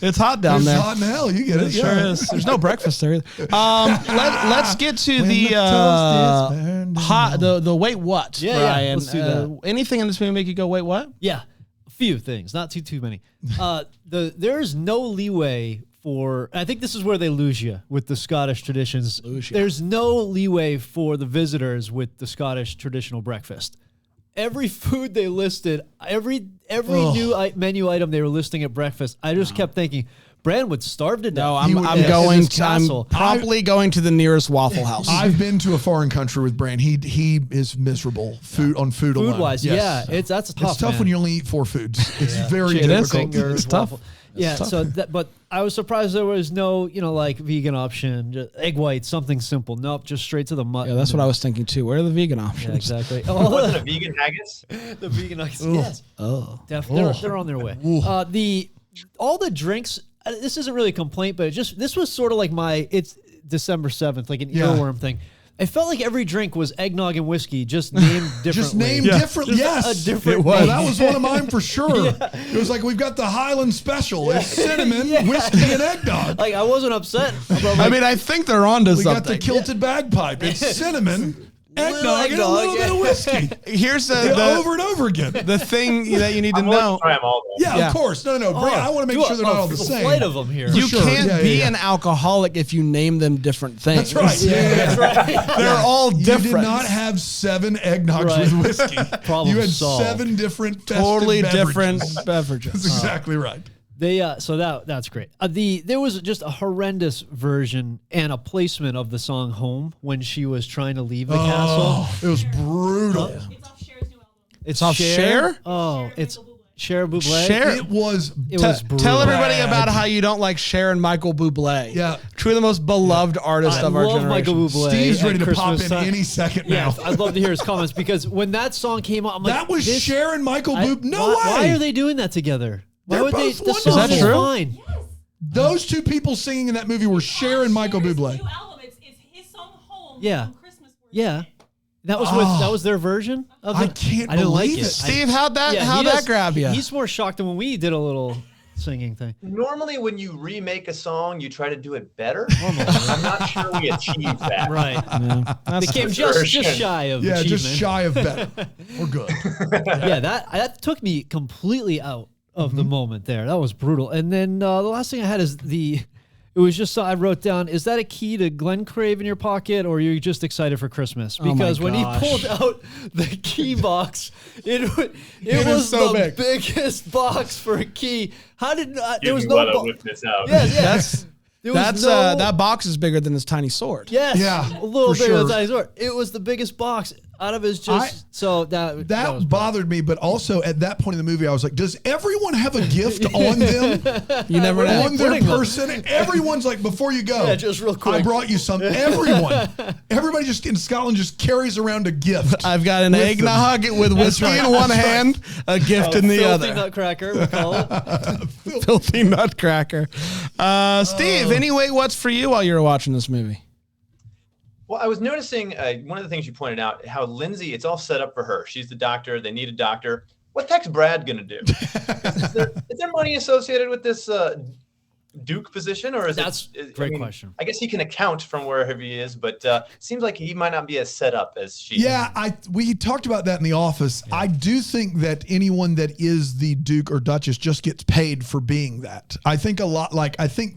Speaker 1: It's hot down
Speaker 3: It's
Speaker 1: there.
Speaker 3: hot in hell. You get it.
Speaker 1: It sure is. There's no breakfast there either. Let's get to
Speaker 3: When
Speaker 1: the
Speaker 3: the toast is burned
Speaker 1: hot the wait what,
Speaker 2: Yeah,
Speaker 1: Brian.
Speaker 2: let's do that.
Speaker 1: Anything in this movie make you go wait what?
Speaker 2: Yeah, a few things, not too many. There's no leeway for. I think this is where they lose you with the Scottish traditions. There's no leeway for the visitors with the Scottish traditional breakfast. Every food they listed, every new menu item they were listing at breakfast, I just kept thinking, Brand would starve to death.
Speaker 1: No,
Speaker 2: He
Speaker 1: I'm
Speaker 2: would-
Speaker 1: I'm
Speaker 2: in
Speaker 1: going
Speaker 2: his
Speaker 1: to I'm
Speaker 2: castle.
Speaker 1: promptly going to the nearest Waffle House.
Speaker 3: I've been to a foreign country with Brand. He is miserable food alone.
Speaker 2: Food-wise,
Speaker 3: Yes.
Speaker 2: yeah, that's tough.
Speaker 3: It's tough
Speaker 2: man.
Speaker 3: when you only eat 4 foods. It's very
Speaker 1: It is.
Speaker 3: difficult.
Speaker 2: Fingers,
Speaker 1: It's tough.
Speaker 2: waffle. Yeah,
Speaker 1: tough.
Speaker 2: so that, but I was surprised there was no, like vegan option, just egg whites, something simple. Nope, just straight to the mutton.
Speaker 1: Yeah, that's what I was thinking too. Where are the vegan
Speaker 2: Yeah,
Speaker 1: options?
Speaker 2: exactly.
Speaker 4: Wasn't a vegan haggis?
Speaker 2: The vegan nuggets, yes,
Speaker 1: Oh,
Speaker 2: they're on their way. All the drinks. This isn't really a complaint, but this was sort of like it's December 7th, like an earworm thing. I felt like every drink was eggnog and whiskey, just named differently.
Speaker 3: Just named differently.
Speaker 2: Just
Speaker 3: Yes.
Speaker 2: a different
Speaker 3: Well,
Speaker 2: name.
Speaker 3: that was one of mine for sure. It was like, we've got the Highland Special. It's cinnamon, whiskey, and eggnog.
Speaker 2: Like I wasn't upset. But
Speaker 1: I mean, I think they're onto
Speaker 3: We
Speaker 1: something.
Speaker 3: got the kilted bagpipe. It's cinnamon, eggnog, and a
Speaker 2: eggnog,
Speaker 3: little bit of whiskey.
Speaker 1: Here's
Speaker 3: Over and over again.
Speaker 1: the thing that you need to
Speaker 4: I'm willing
Speaker 1: know.
Speaker 4: to try them all, though.
Speaker 3: Yeah,
Speaker 1: Yeah.
Speaker 3: of course. No. Brand, I want to make sure they're not all the same.
Speaker 2: Flight of them here.
Speaker 1: You
Speaker 3: sure.
Speaker 1: can't
Speaker 3: Yeah,
Speaker 1: be
Speaker 3: yeah.
Speaker 1: an alcoholic if you name them different things.
Speaker 3: That's right.
Speaker 2: That's right.
Speaker 1: They're all
Speaker 3: You
Speaker 1: different.
Speaker 3: did not have 7 eggnogs
Speaker 2: Right.
Speaker 3: with whiskey.
Speaker 2: Problem
Speaker 3: You had
Speaker 2: solved.
Speaker 3: 7 different festive
Speaker 1: totally
Speaker 3: beverages.
Speaker 1: different
Speaker 3: That's
Speaker 1: beverages.
Speaker 3: exactly right.
Speaker 2: So that's great. There was just a horrendous version and a placement of the song "Home" when she was trying to leave the castle.
Speaker 3: Oh, it was brutal.
Speaker 6: It's off Cher's new album.
Speaker 2: It's
Speaker 1: off Cher?
Speaker 2: Oh, it's Cher Bublé.
Speaker 1: Cher.
Speaker 3: It was.
Speaker 2: It was brutal.
Speaker 1: Tell everybody
Speaker 3: Bad.
Speaker 1: about how you don't like Cher and Michael Bublé.
Speaker 3: Yeah.
Speaker 1: Two of the most beloved artists
Speaker 2: I
Speaker 1: of our
Speaker 2: love
Speaker 1: generation.
Speaker 2: Michael Bublé.
Speaker 3: Steve's
Speaker 2: at
Speaker 3: ready to pop
Speaker 2: Christmas
Speaker 3: in
Speaker 2: time.
Speaker 3: any second
Speaker 2: Yeah,
Speaker 3: now.
Speaker 2: I'd love to hear his comments because when that song came out, I'm like,
Speaker 3: That was
Speaker 2: this,
Speaker 3: Cher and Michael
Speaker 2: I-
Speaker 3: Bublé. No
Speaker 2: why,
Speaker 3: way.
Speaker 2: Why are they doing that together? Why
Speaker 3: They're
Speaker 2: would they?
Speaker 3: both
Speaker 2: The
Speaker 3: wonderful.
Speaker 2: song
Speaker 1: Is that
Speaker 2: is
Speaker 1: true?
Speaker 2: fine.
Speaker 6: Yes.
Speaker 3: Those 2 people singing in that movie were Cher and Michael
Speaker 6: Cher's
Speaker 3: Bublé.
Speaker 6: New album. It's his song "Home."
Speaker 2: Yeah.
Speaker 6: From Christmas.
Speaker 2: Yeah, that was that was their version of
Speaker 3: I
Speaker 2: it.
Speaker 3: can't
Speaker 2: I didn't like
Speaker 3: believe it.
Speaker 1: Steve, how'd that
Speaker 2: Yeah,
Speaker 1: how'd
Speaker 2: he
Speaker 1: that
Speaker 2: does-
Speaker 1: grab you?
Speaker 2: He's more shocked than when we did a little singing thing.
Speaker 4: Normally, when you remake a song, you try to do it better. I'm not sure we achieved that.
Speaker 2: Right.
Speaker 1: That's
Speaker 2: They came
Speaker 4: the
Speaker 2: just
Speaker 4: version.
Speaker 2: shy of
Speaker 3: Yeah,
Speaker 2: achievement.
Speaker 3: just shy of better. We're good.
Speaker 2: Yeah, that took me completely out of the moment there. That was brutal. And then the last thing I had is it was just I wrote down, is that a key to Glenn Crave in your pocket, or are you just excited for Christmas?
Speaker 1: my
Speaker 2: Because when he
Speaker 1: gosh.
Speaker 2: pulled out the key box, it
Speaker 3: is
Speaker 2: was
Speaker 3: so
Speaker 2: the
Speaker 3: big.
Speaker 2: biggest box for a key. How did there
Speaker 4: Give
Speaker 2: was
Speaker 4: me
Speaker 2: no
Speaker 4: while I
Speaker 2: bo-
Speaker 4: whip this out.
Speaker 2: Yeah, yeah.
Speaker 1: That's
Speaker 2: There was
Speaker 1: that's
Speaker 2: no-
Speaker 1: that box is bigger than his tiny sword.
Speaker 2: Yes,
Speaker 3: Yeah,
Speaker 2: a little
Speaker 3: for
Speaker 2: bigger than
Speaker 3: sure.
Speaker 2: tiny sword. It was the biggest box. out of his just that was
Speaker 3: bothered me, but also at that point in the movie, I was like, does everyone have a gift on them?
Speaker 1: You never know.
Speaker 3: On their person? Everyone's like, before you go,
Speaker 2: just real quick.
Speaker 3: I brought you some. Everybody just in Scotland just carries around a gift.
Speaker 1: I've got an eggnog with whiskey in one hand, a gift in the
Speaker 2: filthy
Speaker 1: other.
Speaker 2: Nutcracker, we call it.
Speaker 1: Filthy Nutcracker. Steve, anyway, what's for you while you were watching this movie?
Speaker 4: Well, I was noticing one of the things you pointed out, how Lindsay, it's all set up for her. She's the doctor. They need a doctor. What the heck's Brad going to do? Is there money associated with this Duke position, or is
Speaker 2: that's
Speaker 4: it?
Speaker 2: Great question.
Speaker 4: I guess he can account from wherever he is, but seems like he might not be as set up as she.
Speaker 3: Yeah, we talked about that in the office. Yeah. I do think that anyone that is the Duke or Duchess just gets paid for being that. I think a lot.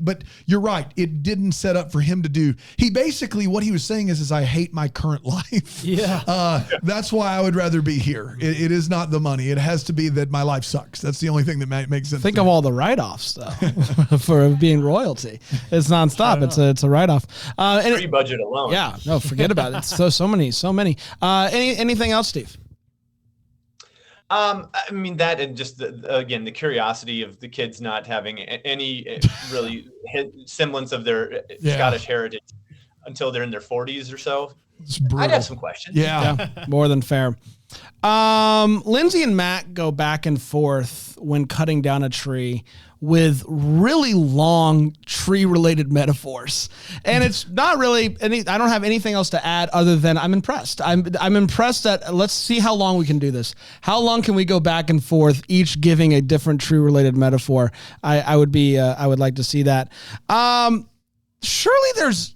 Speaker 3: But you're right. It didn't set up for him to do. He basically, what he was saying is I hate my current life.
Speaker 2: Yeah.
Speaker 3: That's why I would rather be here. It is not the money. It has to be that my life sucks. That's the only thing that makes sense.
Speaker 1: Think of all the write-offs though for being royalty. It's nonstop. It's a write-off.
Speaker 4: Free budget alone.
Speaker 1: Yeah, no, forget about it. So many. Anything else, Steve?
Speaker 4: I mean that, and just the curiosity of the kids not having any really semblance of their Scottish heritage until they're in their 40s or so. I'd have some questions.
Speaker 1: Yeah, more than fair. Lindsay and Matt go back and forth when cutting down a tree with really long tree-related metaphors. And it's not really I don't have anything else to add other than I'm impressed. I'm impressed that let's see how long we can do this. How long can we go back and forth, each giving a different tree-related metaphor? I would like to see that. Surely there's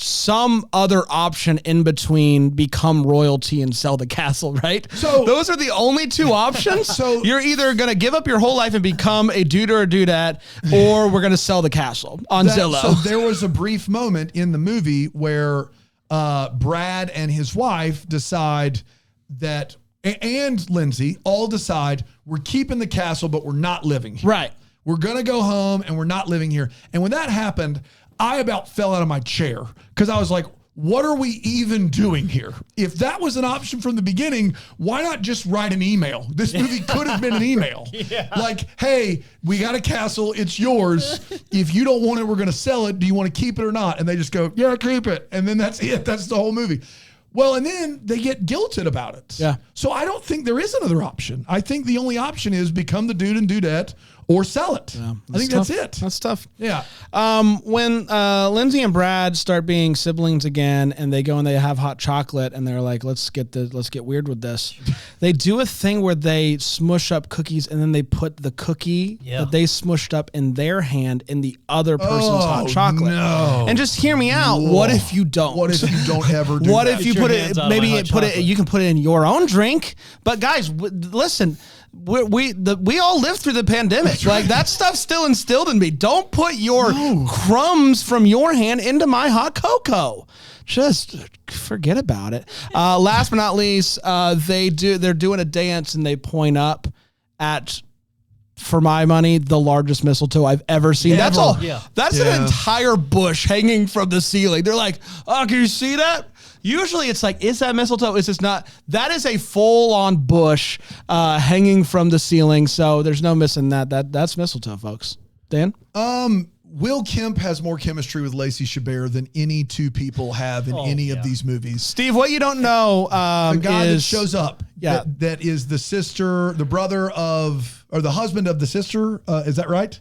Speaker 1: some other option in between become royalty and sell the castle, right? So those are the only two options. So you're either going to give up your whole life and become a dude or a dudette, or we're going to sell the castle on Zillow.
Speaker 3: So there was a brief moment in the movie where Brad and his wife decide that, and Lindsay all decide we're keeping the castle, but we're not living here.
Speaker 1: Right.
Speaker 3: We're going to go home and we're not living here. And when that happened, I about fell out of my chair because I was like, what are we even doing here? If that was an option from the beginning, why not just write an email? This movie could have been an email. Like, hey, we got a castle. It's yours. If you don't want it, we're going to sell it. Do you want to keep it or not? And they just go, yeah, keep it. And then that's it. That's the whole movie. Well, and then they get guilted about it.
Speaker 1: Yeah.
Speaker 3: So I don't think there is another option. I think the only option is become the dude and dudette or sell it. Yeah, I think
Speaker 1: tough.
Speaker 3: that's it.
Speaker 1: That's tough.
Speaker 3: Yeah.
Speaker 1: When Lindsay and Brad start being siblings again, and they go and they have hot chocolate, and they're like, let's get weird with this. They do a thing where they smush up cookies, and then they put the cookie that they smushed up in their hand in the other person's hot chocolate.
Speaker 3: No.
Speaker 1: And just hear me out. Whoa. What if you don't?
Speaker 3: What if you don't ever do
Speaker 1: What
Speaker 3: that?
Speaker 1: if you put it? Maybe you can put it in your own drink. But guys, listen. We all lived through the pandemic. Like that stuff's still instilled in me. Don't put your crumbs from your hand into my hot cocoa. Just forget about it. Last but not least, they're doing a dance and they point up at, for my money, the largest mistletoe I've ever seen. That's all. Yeah. That's an entire bush hanging from the ceiling. They're like, oh, can you see that? Usually it's like, is that mistletoe? Is this not? That is a full-on bush hanging from the ceiling. So there's no missing that. That's mistletoe, folks. Dan?
Speaker 3: Will Kemp has more chemistry with Lacey Chabert than any two people have in any of these movies.
Speaker 1: Steve, what you don't know
Speaker 3: the guy that shows up. Yeah. That is the sister, the brother of, or the husband of the sister. Is that right?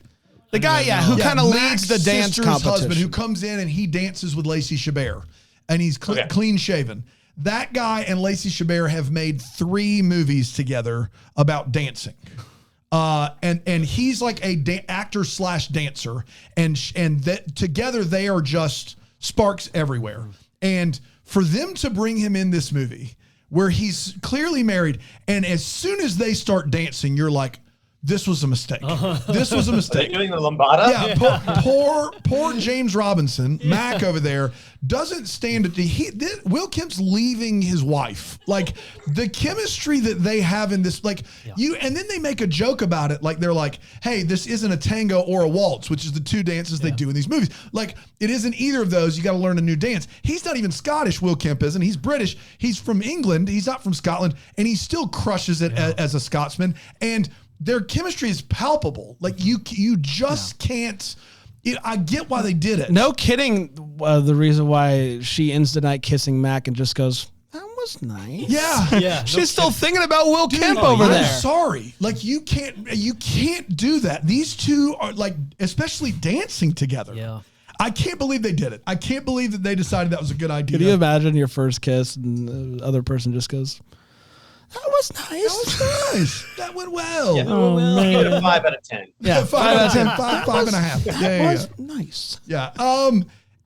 Speaker 1: The guy, who kind of leads the dance competition.
Speaker 3: Husband who comes in and he dances with Lacey Chabert. And he's clean shaven. That guy and Lacey Chabert have made 3 movies together about dancing. And he's like a actor / dancer. And that together they are just sparks everywhere. And for them to bring him in this movie where he's clearly married, and as soon as they start dancing, you're like, this was a mistake. This was a
Speaker 4: Are they
Speaker 3: mistake.
Speaker 4: doing the Lambada?
Speaker 3: Yeah, poor James Robinson, Mac over there, doesn't stand at Will Kemp's leaving his wife. Like the chemistry that they have in this, and then they make a joke about it. Like they're like, hey, this isn't a tango or a waltz, which is the two dances they do in these movies. Like it isn't either of those. You got to learn a new dance. He's not even Scottish, Will Kemp isn't. He's British. He's from England. He's not from Scotland. And he still crushes it as a Scotsman. And their chemistry is palpable. Like you just can't. I get why they did it.
Speaker 1: No kidding. The reason why she ends the night kissing Mac and just goes, that was nice.
Speaker 3: Yeah.
Speaker 1: She's still thinking about Will Kemp over
Speaker 3: I'm
Speaker 1: there.
Speaker 3: sorry. Like you can't do that. These two are like, especially dancing together.
Speaker 2: Yeah.
Speaker 3: I can't believe they did it. I can't believe that they decided that was a good idea.
Speaker 1: Can you imagine your first kiss and the other person just goes, that was nice.
Speaker 3: That was nice. That went well.
Speaker 4: Yeah.
Speaker 1: Oh,
Speaker 4: Give it
Speaker 1: man.
Speaker 4: a 5 out of 10.
Speaker 1: Yeah,
Speaker 3: 5 out of 10, 5.5.
Speaker 1: That was nice.
Speaker 3: Yeah.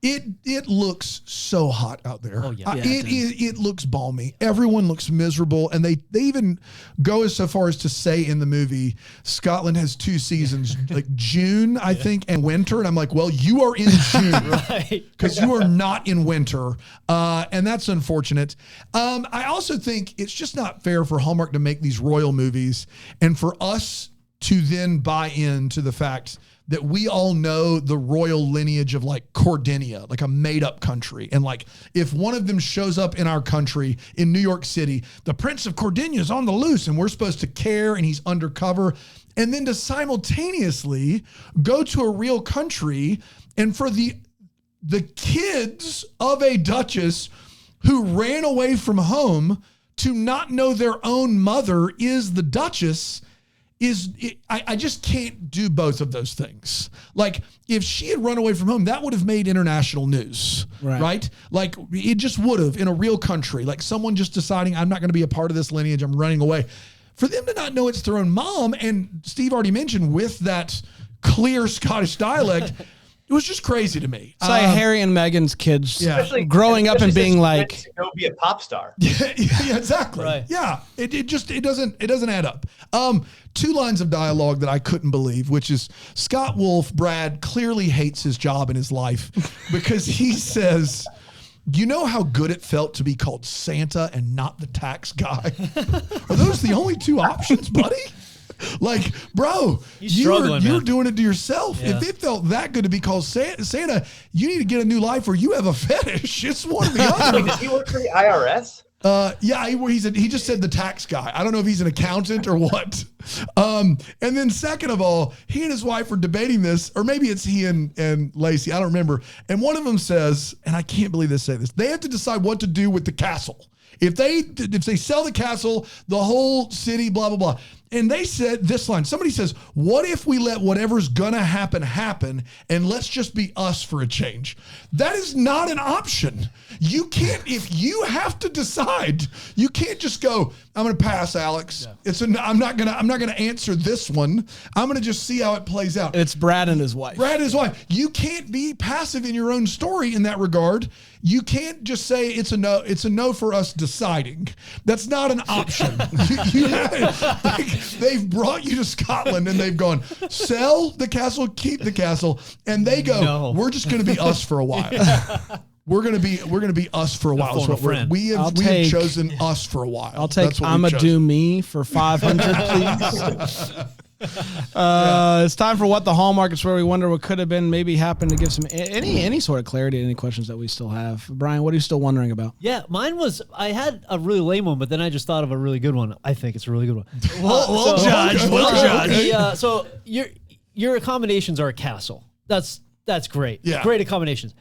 Speaker 3: It looks so hot out there.
Speaker 2: Oh, yeah.
Speaker 3: It looks balmy. Everyone looks miserable, and they even go as so far as to say in the movie, Scotland has 2 seasons, like June, I think, and winter. And I'm like, well, you are in June,
Speaker 2: Right.
Speaker 3: because you are not in winter, and that's unfortunate. I also think it's just not fair for Hallmark to make these royal movies, and for us to then buy into the fact that we all know the royal lineage of like Cordinia, like a made up country. And like, if one of them shows up in our country in New York City, the Prince of Cordinia is on the loose and we're supposed to care and he's undercover. And then to simultaneously go to a real country and for the kids of a duchess who ran away from home to not know their own mother is the duchess. I just can't do both of those things. Like if she had run away from home, that would have made international news, right? Like it just would have in a real country, like someone just deciding I'm not going to be a part of this lineage. I'm running away. For them to not know it's their own mom. And Steve already mentioned with that clear Scottish dialect, it was just crazy to me.
Speaker 1: It's like Harry and Meghan's kids
Speaker 4: Especially-
Speaker 1: growing up and
Speaker 4: especially
Speaker 1: being
Speaker 4: since
Speaker 1: like,
Speaker 4: she went to go be a pop star.
Speaker 3: Yeah, exactly.
Speaker 2: Right.
Speaker 3: Yeah, it doesn't add up. 2 lines of dialogue that I couldn't believe, which is Scott Wolf, Brad clearly hates his job and his life because he says, you know how good it felt to be called Santa and not the tax guy? Are those the only 2 options, buddy? Like, bro, you're doing it to yourself.
Speaker 2: Yeah.
Speaker 3: If it felt that good to be called Santa, you need to get a new life or you have a fetish. It's one or the other.
Speaker 4: Does he work for the IRS?
Speaker 3: Yeah, he just said the tax guy. I don't know if he's an accountant or what. And then second of all, he and his wife were debating this, or maybe it's he and Lacey. I don't remember. And one of them says, and I can't believe they say this, they have to decide what to do with the castle. If they sell the castle, the whole city, blah, blah, blah. And they said this line, somebody says, what if we let whatever's gonna happen and let's just be us for a change? That is not an option. You can't, if you have to decide, you can't just go, I'm gonna pass, Alex. Yeah. I'm not gonna answer this one. I'm gonna just see how it plays out.
Speaker 1: it's Brad and his wife.
Speaker 3: Brad and his wife. You can't be passive in your own story in that regard. You can't just say it's a no. It's a no for us deciding. That's not an option. They've brought you to Scotland and they've gone, sell the castle, keep the castle, and they go,
Speaker 2: No.
Speaker 3: we're just going to be us for a while. We're gonna be us for a while.
Speaker 2: phone
Speaker 3: So
Speaker 2: a friend.
Speaker 3: we have chosen us for a while.
Speaker 1: I'll take
Speaker 3: That's what
Speaker 1: I'ma
Speaker 3: we've chosen.
Speaker 1: Do Me for 500, please. It's time for What the Hallmark. It's where we wonder what could have been, maybe happened, to give some any sort of clarity to any questions that we still have. Brian, what are you still wondering about?
Speaker 2: Yeah, mine was, I had a really lame one, but then I just thought of a really good one. I think it's a really good one.
Speaker 1: We'll judge. We'll judge.
Speaker 2: So your accommodations are a castle. That's great.
Speaker 3: Yeah.
Speaker 2: Great accommodations.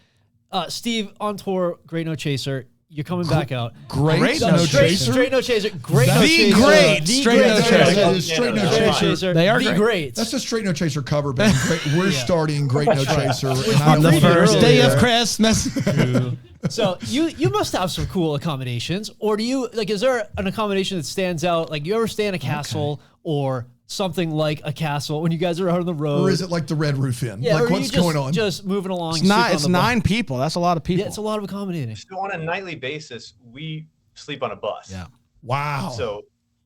Speaker 2: Steve, on tour, Great No Chaser. You're coming back out.
Speaker 3: Great
Speaker 1: No
Speaker 3: No
Speaker 1: Chaser.
Speaker 2: Straight No Chaser. Great No
Speaker 3: The
Speaker 2: Chaser.
Speaker 1: great
Speaker 2: The
Speaker 1: Straight No
Speaker 2: great
Speaker 1: Chaser.
Speaker 3: That is Straight No
Speaker 2: Straight No
Speaker 3: Chaser.
Speaker 2: Chaser.
Speaker 1: They are
Speaker 2: the
Speaker 1: great.
Speaker 2: great.
Speaker 3: That's a Straight No Chaser cover band. We're starting Great No Chaser. And
Speaker 1: On the
Speaker 2: Pretty
Speaker 1: first
Speaker 2: early
Speaker 1: day of
Speaker 2: there.
Speaker 1: Christmas.
Speaker 2: So you must have some cool accommodations, or do you is there an accommodation that stands out? Like, you ever stay in a castle or something like a castle when you guys are out on the road?
Speaker 3: Or is it like the Red Roof Inn?
Speaker 2: Yeah,
Speaker 3: Like
Speaker 2: or
Speaker 3: what's
Speaker 2: you
Speaker 3: going on?
Speaker 2: Just moving along.
Speaker 1: It's
Speaker 2: sleep on
Speaker 1: it's
Speaker 2: the bus?
Speaker 1: 9 people. That's a lot of people.
Speaker 2: Yeah, it's a lot of accommodating.
Speaker 4: So on a nightly basis, we sleep on a bus.
Speaker 1: Yeah.
Speaker 3: Wow.
Speaker 4: So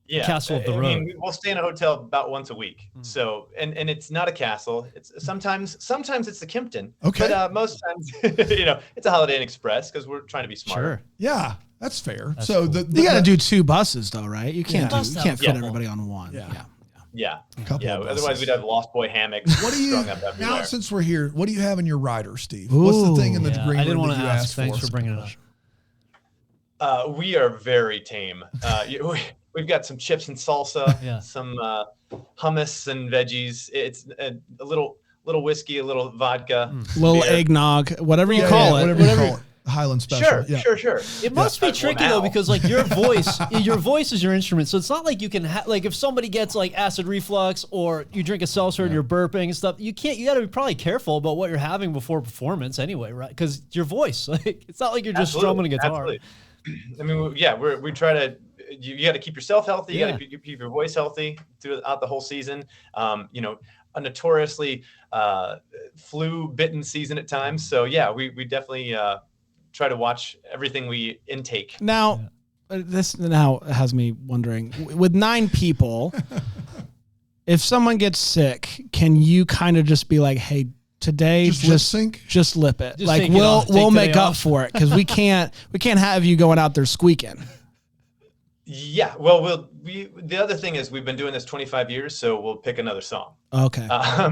Speaker 4: Yeah,
Speaker 2: Castle of the
Speaker 4: I
Speaker 2: Road.
Speaker 4: mean, we'll stay in a hotel about once a week. So, and it's not a castle. It's sometimes it's the Kimpton.
Speaker 3: Okay.
Speaker 4: But most times, it's a Holiday Inn Express because we're trying to be smarter.
Speaker 2: Sure.
Speaker 3: Yeah, that's fair.
Speaker 2: That's
Speaker 3: so
Speaker 2: cool.
Speaker 3: the
Speaker 1: You got to do 2 buses though, right? You can't
Speaker 2: Yeah.
Speaker 1: you can't fit
Speaker 2: Yeah.
Speaker 1: everybody on one.
Speaker 3: Yeah.
Speaker 4: Yeah.
Speaker 3: couple
Speaker 4: Yeah.
Speaker 3: of buses.
Speaker 4: Otherwise, we'd have Lost Boy hammocks
Speaker 3: What do you
Speaker 4: strung up everywhere.
Speaker 3: now? Since we're here, what do you have in your rider, Steve? What's the thing in the
Speaker 2: Yeah,
Speaker 3: green
Speaker 2: I didn't
Speaker 3: room
Speaker 2: want
Speaker 3: that
Speaker 2: to
Speaker 3: you
Speaker 2: ask.
Speaker 3: asked
Speaker 2: Thanks
Speaker 3: for?
Speaker 2: for bringing it up.
Speaker 4: We are very tame. We've got some chips and salsa,
Speaker 2: Yeah.
Speaker 4: some hummus and veggies. It's a little whiskey, a little vodka,
Speaker 1: Little
Speaker 4: beer.
Speaker 1: eggnog, whatever you
Speaker 3: Yeah,
Speaker 1: call
Speaker 3: yeah,
Speaker 1: it.
Speaker 3: whatever you call it. Highland Special.
Speaker 4: Sure,
Speaker 3: yeah.
Speaker 4: sure.
Speaker 2: It must be tricky though, because like your voice is your instrument. So it's not like you can like if somebody gets like acid reflux or you drink a seltzer and you're burping and stuff, you got to be probably careful about what you're having before performance anyway, right? Because your voice, like it's not like you're just strumming a guitar.
Speaker 4: Absolutely. I mean, we try to. You got to keep yourself healthy. You
Speaker 2: Yeah.
Speaker 4: got to keep your voice healthy throughout the whole season. A notoriously flu-bitten season at times. So yeah, we definitely try to watch everything we intake.
Speaker 1: Now, this now has me wondering, with 9 people, if someone gets sick, can you kind of just be like, hey, today
Speaker 3: Just lip sync?
Speaker 1: just lip it.
Speaker 2: Just
Speaker 1: Like
Speaker 2: take it
Speaker 1: we'll
Speaker 2: off. Take
Speaker 1: we'll
Speaker 2: today
Speaker 1: make up
Speaker 2: off.
Speaker 1: for it because we can't have you going out there squeaking.
Speaker 4: Yeah. Well, the other thing is we've been doing this 25 years, so we'll pick another song.
Speaker 1: Okay.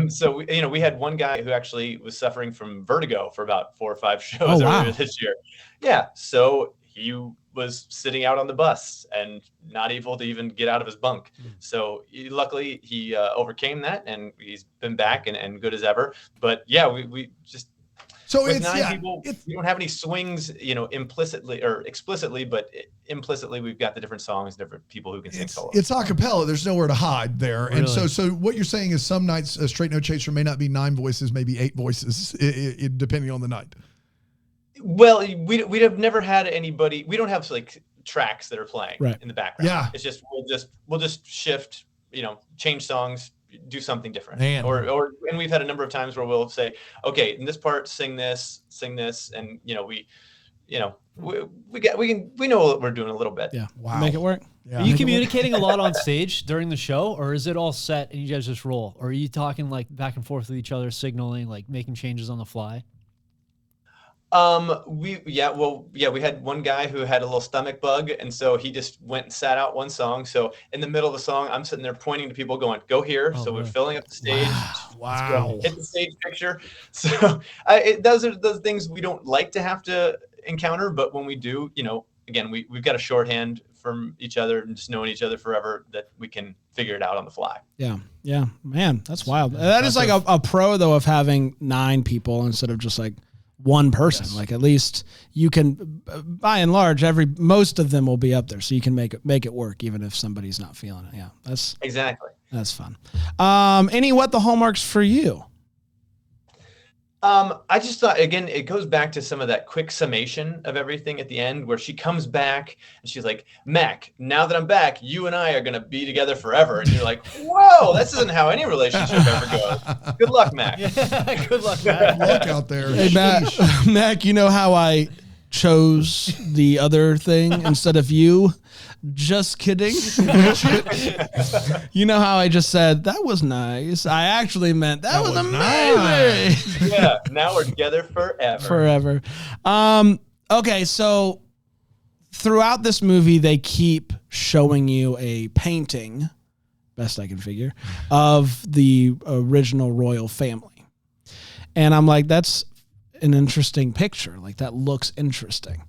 Speaker 4: So we had one guy who actually was suffering from vertigo for about 4 or 5 shows
Speaker 1: Oh, wow.
Speaker 4: earlier this year. Yeah. So he was sitting out on the bus and not able to even get out of his bunk. So luckily he overcame that and he's been back and good as ever. But yeah, we just,
Speaker 3: So
Speaker 4: with
Speaker 3: it's
Speaker 4: 9
Speaker 3: yeah,
Speaker 4: people,
Speaker 3: it's,
Speaker 4: we don't have any swings, implicitly or explicitly, but implicitly we've got the different songs, different people who can sing solo.
Speaker 3: it's a cappella. There's nowhere to hide there. And
Speaker 2: Really?
Speaker 3: so what you're saying is some nights a straight no chaser may not be 9 voices, maybe 8 voices, depending on the night.
Speaker 4: Well, we have never had anybody. We don't have like tracks that are playing
Speaker 1: Right.
Speaker 4: in the background.
Speaker 3: Yeah.
Speaker 4: It's just we'll just shift, change songs, do something different.
Speaker 3: Man.
Speaker 4: And we've had a number of times where we'll say, okay, in this part, sing this, and we know what we're doing a little bit.
Speaker 1: Yeah.
Speaker 3: Wow.
Speaker 1: Make it work.
Speaker 3: Yeah.
Speaker 2: Are you communicating a lot on stage during the show, or is it all set and you guys just roll? Or are you talking like back and forth with each other, signaling, like making changes on the fly?
Speaker 4: We had one guy who had a little stomach bug, and so he just went and sat out one song. So in the middle of the song, I'm sitting there pointing to people, going, "Go here."
Speaker 2: Oh,
Speaker 4: so we're
Speaker 2: really?
Speaker 4: filling up the stage.
Speaker 3: Wow.
Speaker 4: Hit the stage picture. So those are the things we don't like to have to encounter, but when we do, again, we've got a shorthand from each other and just knowing each other forever that we can figure it out on the fly.
Speaker 1: Yeah. Yeah. Man, that's wild. That is like a pro though of having 9 people instead of just like one person.
Speaker 3: Yes.
Speaker 1: Like at least you can, by and large, most of them will be up there, so you can make it work even if somebody's not feeling it. Yeah,
Speaker 4: Exactly.
Speaker 1: that's fun. Any what the hallmarks for you?
Speaker 4: I just thought, again, it goes back to some of that quick summation of everything at the end where she comes back and she's like, Mac, now that I'm back, you and I are going to be together forever. And you're like, whoa, this isn't how any relationship ever goes. Good luck, Mac.
Speaker 2: Good luck, Matt.
Speaker 3: Look out there.
Speaker 1: Hey, Mac, you know how I chose the other thing instead of you? Just kidding. You know how I just said, that was nice. I actually meant that was amazing.
Speaker 4: Yeah, now we're together forever.
Speaker 1: Forever. Okay, so throughout this movie, they keep showing you a painting, best I can figure, of the original royal family. And I'm like, that's an interesting picture. Like, that looks interesting.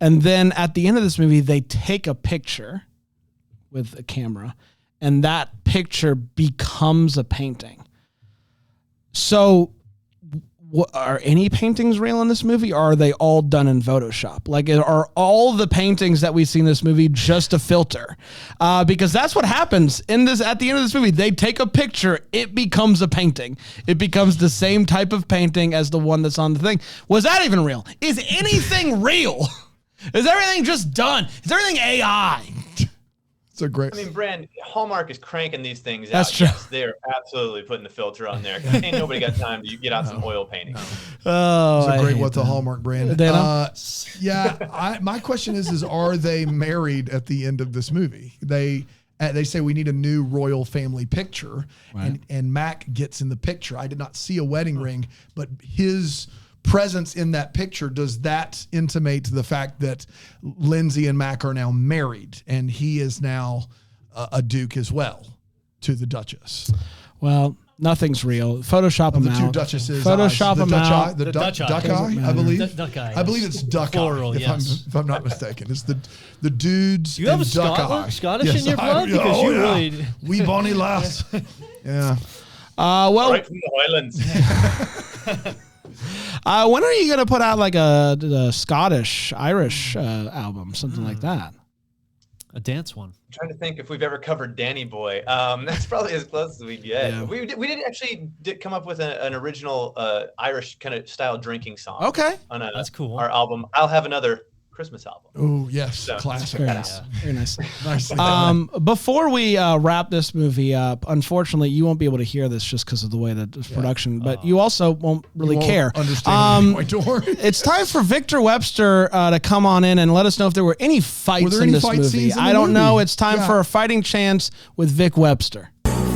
Speaker 1: And then at the end of this movie, they take a picture with a camera, and that picture becomes a painting. So, are any paintings real in this movie, or are they all done in Photoshop? Like, are all the paintings that we see in this movie just a filter? Because that's what happens at the end of this movie. They take a picture, it becomes a painting. It becomes the same type of painting as the one that's on the thing. Was that even real? Is anything real? Is everything just done? Is everything AI?
Speaker 3: It's a great.
Speaker 4: I mean, Brand, Hallmark is cranking these things
Speaker 1: That's
Speaker 4: out.
Speaker 1: true.
Speaker 4: Yes, they're absolutely putting the filter on there. Ain't nobody got time to get out some oil painting.
Speaker 1: Oh,
Speaker 3: It's a
Speaker 1: I
Speaker 3: great
Speaker 1: hate
Speaker 3: what the
Speaker 1: that.
Speaker 3: Hallmark brand.
Speaker 1: They don't?
Speaker 3: Yeah. My question is are they married at the end of this movie? They say we need a new royal family picture, and Mac gets in the picture. I did not see a wedding ring, but his presence in that picture, does that intimate the fact that Lindsay and Mac are now married, and he is now a duke as well to the Duchess?
Speaker 1: Well, nothing's real. Photoshop them
Speaker 3: The two
Speaker 1: out.
Speaker 3: Duchesses.
Speaker 1: Photoshop them out.
Speaker 3: The
Speaker 2: Dutch eye.
Speaker 3: duck eye, I believe.
Speaker 2: Duck eye,
Speaker 3: I believe
Speaker 2: yes.
Speaker 3: it's duck
Speaker 2: Plural,
Speaker 3: eye,
Speaker 2: yes.
Speaker 3: if I'm not mistaken. It's the dudes
Speaker 2: You have
Speaker 3: and
Speaker 2: a
Speaker 3: duck eye.
Speaker 2: Scottish in your blood? Because you really...
Speaker 3: Wee bonny lass. Yeah.
Speaker 1: Well,
Speaker 4: Right from the Highlands.
Speaker 1: when are you going to put out like a Scottish, Irish album, something like that?
Speaker 2: A dance one.
Speaker 4: I'm trying to think if we've ever covered Danny Boy. That's probably as close as we get.
Speaker 1: Yeah.
Speaker 4: We did actually come up with an original Irish kind of style drinking song.
Speaker 1: Okay.
Speaker 4: On
Speaker 2: That's cool.
Speaker 4: Our album. I'll have another Christmas album.
Speaker 3: Oh, yes.
Speaker 4: So-
Speaker 3: Classic.
Speaker 1: Very nice. Very nice.
Speaker 3: Nice.
Speaker 1: Before we wrap this movie up, unfortunately, you won't be able to hear this just because of the way that it's production, but you also won't really
Speaker 3: Won't
Speaker 1: care.
Speaker 3: Understand what you're going toward.
Speaker 1: It's time for Victor Webster to come on in and let us know if there were any fights
Speaker 3: Were there
Speaker 1: in
Speaker 3: any
Speaker 1: this
Speaker 3: fight
Speaker 1: movie.
Speaker 3: scenes in the
Speaker 1: I don't know.
Speaker 3: movie?
Speaker 1: It's time
Speaker 3: Yeah.
Speaker 1: for a fighting chance with Vic Webster.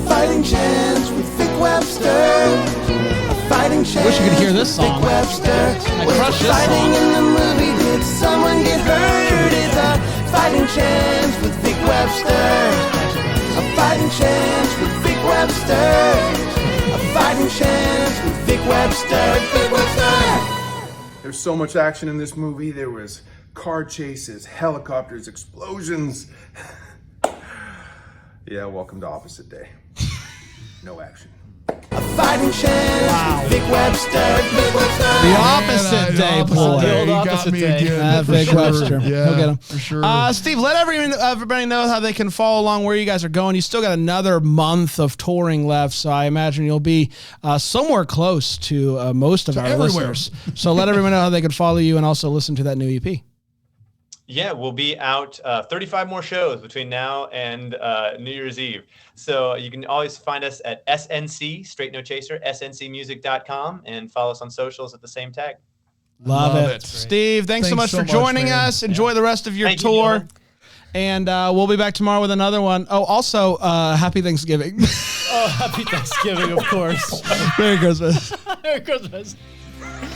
Speaker 5: Fighting chance with Vic Webster. A fighting chance.
Speaker 1: Wish you could hear this song.
Speaker 5: Vic Webster.
Speaker 1: I
Speaker 5: Was
Speaker 1: crushed
Speaker 5: the
Speaker 1: this
Speaker 5: fighting
Speaker 1: song.
Speaker 5: in the movie? Did someone get hurt? It's a fighting chance with Vic Webster. A fighting chance with Vic Webster. A fighting chance with Vic Webster. Vic Webster.
Speaker 7: There's so much action in this movie. There was car chases, helicopters, explosions. Yeah, welcome to opposite day. No action.
Speaker 5: A fighting chance with Vic Webster. Vic Webster.
Speaker 1: The opposite day, boy.
Speaker 2: The old
Speaker 3: He got
Speaker 2: opposite
Speaker 3: me
Speaker 2: day.
Speaker 3: again. for
Speaker 1: Vic
Speaker 3: sure.
Speaker 1: Webster.
Speaker 3: Yeah,
Speaker 1: He'll get him.
Speaker 3: for sure.
Speaker 1: Steve, let everybody know how they can follow along where you guys are going. You still got another month of touring left, so I imagine you'll be somewhere close to most of our
Speaker 3: everywhere.
Speaker 1: listeners. So let everyone know how they can follow you and also listen to that new E EP.
Speaker 4: Yeah, we'll be out 35 more shows between now and New Year's Eve. So you can always find us at SNC, Straight No Chaser, SNCmusic.com, and follow us on socials at the same tag.
Speaker 1: Love
Speaker 3: Love
Speaker 1: it.
Speaker 3: it.
Speaker 1: Steve, thanks so much for
Speaker 3: much,
Speaker 1: joining
Speaker 3: man.
Speaker 1: us. Enjoy the rest of your
Speaker 4: Thank you,
Speaker 1: tour.
Speaker 4: gentlemen.
Speaker 1: And we'll be back tomorrow with another one. Oh, also, happy Thanksgiving.
Speaker 2: Oh, happy Thanksgiving, of course.
Speaker 1: Merry Christmas.
Speaker 2: Merry Christmas.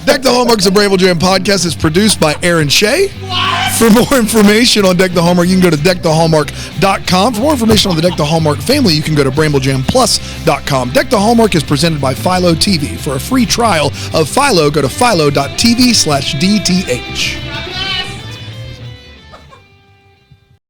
Speaker 3: Deck the Hallmark's a Bramble Jam podcast is produced by Aaron Shea. For more information on Deck the Hallmark, you can go to deckthehallmark.com. For more information on the Deck the Hallmark family, you can go to bramblejamplus.com. Deck the Hallmark is presented by Philo TV. For a free trial of Philo, go to philo.tv/DTH.